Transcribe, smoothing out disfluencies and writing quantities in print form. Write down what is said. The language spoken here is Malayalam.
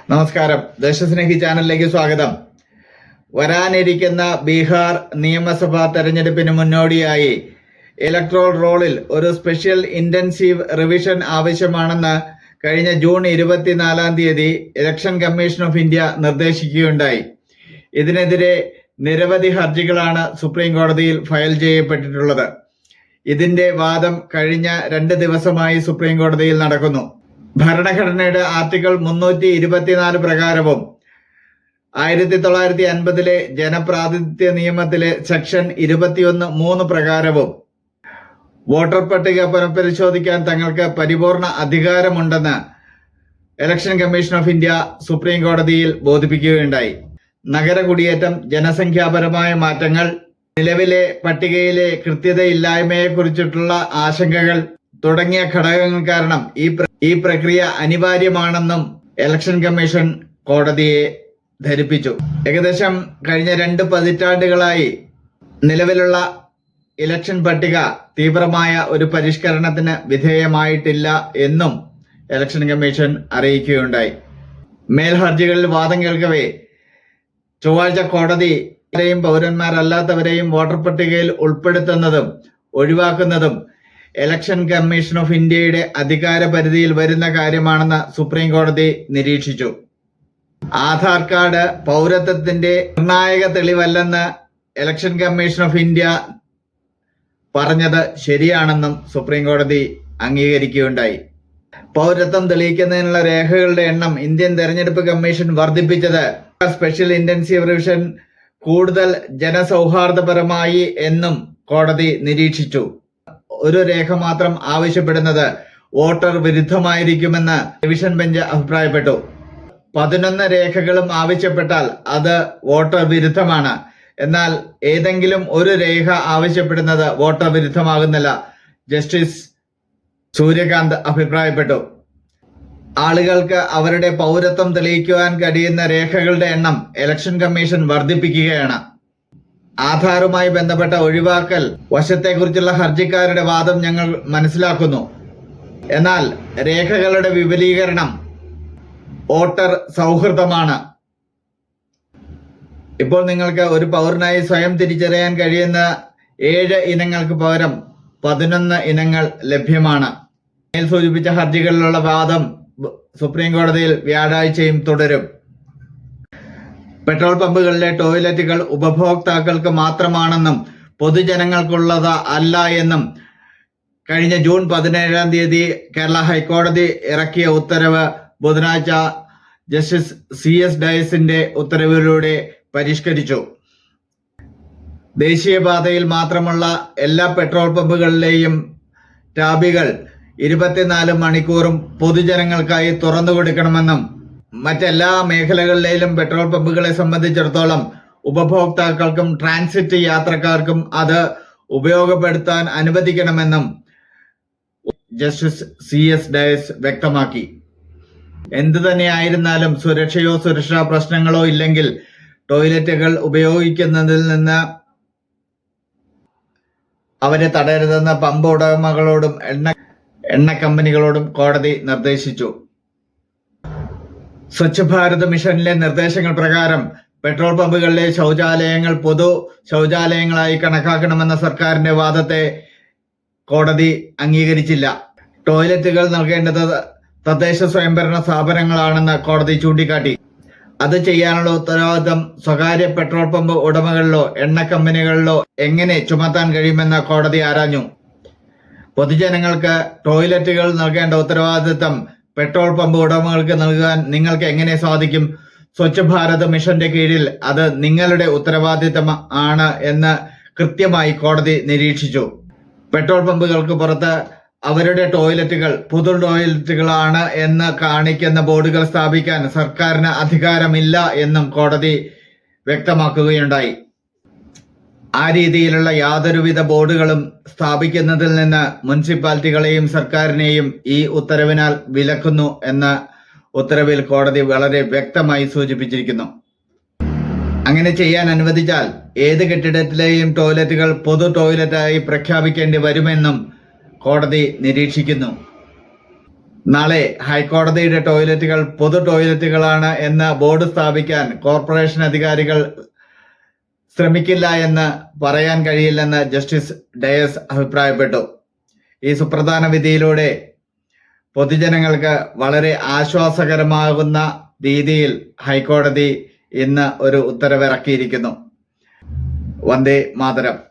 നമസ്കാരം, ദേശസ്നേഹി ചാനലിലേക്ക് സ്വാഗതം. വരാനിരിക്കുന്ന ബീഹാർ നിയമസഭാ തെരഞ്ഞെടുപ്പിന് മുന്നോടിയായി ഇലക്ട്രോൾ റോളിൽ ഒരു സ്പെഷ്യൽ ഇന്റൻസീവ് റിവിഷൻ ആവശ്യമാണെന്ന് കഴിഞ്ഞ June 24 election commission of India നിർദ്ദേശിക്കുകയുണ്ടായി. ഇതിനെതിരെ നിരവധി ഹർജികളാണ് സുപ്രീം കോടതിയിൽ ഫയൽ ചെയ്യപ്പെട്ടിട്ടുള്ളത്. ഇതിന്റെ വാദം കഴിഞ്ഞ 2 ദിവസമായി സുപ്രീം കോടതിയിൽ നടക്കുന്നു. ഭരണഘടനയുടെ ആർട്ടിക്കിൾ 324 പ്രകാരവും 1950 ജനപ്രാതിനിധ്യ നിയമത്തിലെ സെക്ഷൻ 21(3) പ്രകാരവും വോട്ടർ പട്ടിക പുനഃപരിശോധിക്കാൻ തങ്ങൾക്ക് പരിപൂർണ അധികാരമുണ്ടെന്ന് election commission of India supreme കോടതിയിൽ ബോധിപ്പിക്കുകയുണ്ടായി. നഗര കുടിയേറ്റം, ജനസംഖ്യാപരമായ മാറ്റങ്ങൾ, നിലവിലെ പട്ടികയിലെ കൃത്യതയില്ലായ്മയെക്കുറിച്ചിട്ടുള്ള ആശങ്കകൾ തുടങ്ങിയ ഘടകങ്ങൾ കാരണം ഈ പ്രക്രിയ അനിവാര്യമാണെന്നും ഇലക്ഷൻ കമ്മീഷൻ കോടതിയെ ധരിപ്പിച്ചു. ഏകദേശം കഴിഞ്ഞ 2 പതിറ്റാണ്ടുകളായി നിലവിലുള്ള ഇലക്ഷൻ പട്ടിക തീവ്രമായ ഒരു പരിഷ്കരണത്തിന് വിധേയമായിട്ടില്ല എന്നും ഇലക്ഷൻ കമ്മീഷൻ അറിയിക്കുകയുണ്ടായി. മേൽഹർജികളിൽ വാദം കേൾക്കവേ ചൊവ്വാഴ്ച കോടതി പൗരന്മാരല്ലാത്തവരെയും വോട്ടർ പട്ടികയിൽ ഉൾപ്പെടുത്തുന്നതും ഒഴിവാക്കുന്നതും ഇലക്ഷൻ കമ്മീഷൻ ഓഫ് ഇന്ത്യയുടെ അധികാര പരിധിയിൽ വരുന്ന കാര്യമാണെന്ന് സുപ്രീം കോടതി നിരീക്ഷിച്ചു. ആധാർ കാർഡ് പൗരത്വത്തിന്റെ നിർണായക തെളിവല്ലെന്ന് ഇലക്ഷൻ കമ്മീഷൻ ഓഫ് ഇന്ത്യ പറഞ്ഞത് ശരിയാണെന്നും സുപ്രീം കോടതി അംഗീകരിക്കുകയുണ്ടായി. പൗരത്വം തെളിയിക്കുന്നതിനുള്ള രേഖകളുടെ എണ്ണം ഇന്ത്യൻ തെരഞ്ഞെടുപ്പ് കമ്മീഷൻ വർദ്ധിപ്പിച്ചത് സ്പെഷ്യൽ ഇന്റൻസീവ് റിവിഷൻ കൂടുതൽ ജനസൗഹാർദ്ദപരമായി എന്നും കോടതി നിരീക്ഷിച്ചു. ഒരു രേഖ മാത്രം ആവശ്യപ്പെടുന്നത് വോട്ടർ വിരുദ്ധമായിരിക്കുമെന്ന് ഡിവിഷൻ ബെഞ്ച് അഭിപ്രായപ്പെട്ടു. 11 രേഖകളും ആവശ്യപ്പെട്ടാൽ അത് വോട്ടർ വിരുദ്ധമാണ്. എന്നാൽ ഏതെങ്കിലും ഒരു രേഖ ആവശ്യപ്പെടുന്നത് വോട്ടർ വിരുദ്ധമാകുന്നില്ല, ജസ്റ്റിസ് സൂര്യകാന്ത് അഭിപ്രായപ്പെട്ടു. ആളുകൾക്ക് അവരുടെ പൗരത്വം തെളിയിക്കുവാൻ കഴിയുന്ന രേഖകളുടെ എണ്ണം ഇലക്ഷൻ കമ്മീഷൻ വർദ്ധിപ്പിക്കുകയാണ്. ആധാറുമായി ബന്ധപ്പെട്ട ഒഴിവാക്കൽ വശത്തെക്കുറിച്ചുള്ള ഹർജിക്കാരുടെ വാദം ഞങ്ങൾ മനസ്സിലാക്കുന്നു. എന്നാൽ രേഖകളുടെ വിപുലീകരണം വോട്ടർ സൗഹൃദമാണ്. ഇപ്പോൾ നിങ്ങൾക്ക് ഒരു പൗരനായി സ്വയം തിരിച്ചറിയാൻ കഴിയുന്ന 7 ഇനങ്ങൾക്ക് പകരം 11 ഇനങ്ങൾ ലഭ്യമാണ്. മേൽ സൂചിപ്പിച്ച ഹർജികളിലുള്ള വാദം സുപ്രീം കോടതിയിൽ വ്യാഴാഴ്ചയും തുടരും. പെട്രോൾ പമ്പുകളിലെ ടോയ്ലറ്റുകൾ ഉപഭോക്താക്കൾക്ക് മാത്രമാണെന്നും പൊതുജനങ്ങൾക്കുള്ളത് അല്ല എന്നും കഴിഞ്ഞ ജൂൺ 17 കേരള ഹൈക്കോടതി ഇറക്കിയ ഉത്തരവ് ബുധനാഴ്ച ജസ്റ്റിസ് CS ഡയസിന്റെ ഉത്തരവിലൂടെ പരിഷ്കരിച്ചു. ദേശീയപാതയിൽ മാത്രമുള്ള എല്ലാ പെട്രോൾ പമ്പുകളിലെയും ടാബുകൾ 24 മണിക്കൂറും പൊതുജനങ്ങൾക്കായി തുറന്നു കൊടുക്കണമെന്നും മറ്റെല്ലാ മേഖലകളിലെയും പെട്രോൾ പമ്പുകളെ സംബന്ധിച്ചിടത്തോളം ഉപഭോക്താക്കൾക്കും ട്രാൻസിറ്റ് യാത്രക്കാർക്കും അത് ഉപയോഗപ്പെടുത്താൻ അനുവദിക്കണമെന്നും ജസ്റ്റിസ് CS ഡയസ് വ്യക്തമാക്കി. എന്തു തന്നെയായിരുന്നാലും സുരക്ഷാ പ്രശ്നങ്ങളോ ഇല്ലെങ്കിൽ ടോയ്ലറ്റുകൾ ഉപയോഗിക്കുന്നതിൽ നിന്ന് അവരെ തടയരുതെന്ന് പമ്പ് ഉടമകളോടും എണ്ണ കമ്പനികളോടും കോടതി നിർദ്ദേശിച്ചു. സ്വച്ഛ് ഭാരത് മിഷനിലെ നിർദ്ദേശങ്ങൾ പ്രകാരം പെട്രോൾ പമ്പുകളിലെ ശൗചാലയങ്ങൾ പൊതു ശൗചാലയങ്ങളായി കണക്കാക്കണമെന്ന സർക്കാരിന്റെ വാദത്തെ കോടതി അംഗീകരിച്ചില്ല. ടോയ്ലറ്റുകൾ നൽകേണ്ടത് തദ്ദേശ സ്വയംഭരണ സ്ഥാപനങ്ങളാണെന്ന് കോടതി ചൂണ്ടിക്കാട്ടി. അത് ചെയ്യാനുള്ള ഉത്തരവാദിത്തം സ്വകാര്യ പെട്രോൾ പമ്പ് ഉടമകളിലോ എണ്ണ കമ്പനികളിലോ എങ്ങനെ ചുമത്താൻ കഴിയുമെന്ന് കോടതി ആരാഞ്ഞു. പൊതുജനങ്ങൾക്ക് ടോയ്ലറ്റുകൾ നൽകേണ്ട ഉത്തരവാദിത്തം പെട്രോൾ പമ്പ് ഉടമകൾക്ക് നൽകാൻ നിങ്ങൾക്ക് എങ്ങനെ സാധിക്കും? സ്വച്ഛ് ഭാരത് മിഷന്റെ കീഴിൽ അത് നിങ്ങളുടെ ഉത്തരവാദിത്തം ആണ് എന്ന് കൃത്യമായി കോടതി നിരീക്ഷിച്ചു. പെട്രോൾ പമ്പുകൾക്ക് പുറത്ത് അവരുടെ ടോയ്ലറ്റുകൾ പൊതു ടോയ്ലറ്റുകളാണ് എന്ന് കാണിക്കുന്ന ബോർഡുകൾ സ്ഥാപിക്കാൻ സർക്കാരിന് അധികാരമില്ല എന്നും കോടതി വ്യക്തമാക്കുകയുണ്ടായി. ആ രീതിയിലുള്ള യാതൊരുവിധ ബോർഡുകളും സ്ഥാപിക്കുന്നതിൽ നിന്ന് മുനിസിപ്പാലിറ്റികളെയും സർക്കാരിനെയും ഈ ഉത്തരവിനാൽ വിലക്കുന്നു എന്ന ഉത്തരവിൽ കോടതി വളരെ വ്യക്തമായി സൂചിപ്പിച്ചിരിക്കുന്നു. അങ്ങനെ ചെയ്യാൻ അനുവദിച്ചാൽ ഏത് കെട്ടിടത്തിലെയും ടോയ്ലറ്റുകൾ പൊതു ടോയ്ലറ്റായി പ്രഖ്യാപിക്കേണ്ടി വരുമെന്നും കോടതി നിരീക്ഷിക്കുന്നു. നാളെ ഹൈക്കോടതിയുടെ ടോയ്ലറ്റുകൾ പൊതു ടോയ്ലറ്റുകളാണ് എന്ന് ബോർഡ് സ്ഥാപിക്കാൻ കോർപ്പറേഷൻ അധികാരികൾ ശ്രമിക്കില്ല എന്ന് പറയാൻ കഴിയില്ലെന്ന് ജസ്റ്റിസ് ഡയസ് അഭിപ്രായപ്പെട്ടു. ഈ സുപ്രധാന വിധിയിലൂടെ പൊതുജനങ്ങൾക്ക് വളരെ ആശ്വാസകരമാകുന്ന രീതിയിൽ ഹൈക്കോടതി ഇന്ന് ഒരു ഉത്തരവിറക്കിയിരിക്കുന്നു. വന്ദേ മാതരം.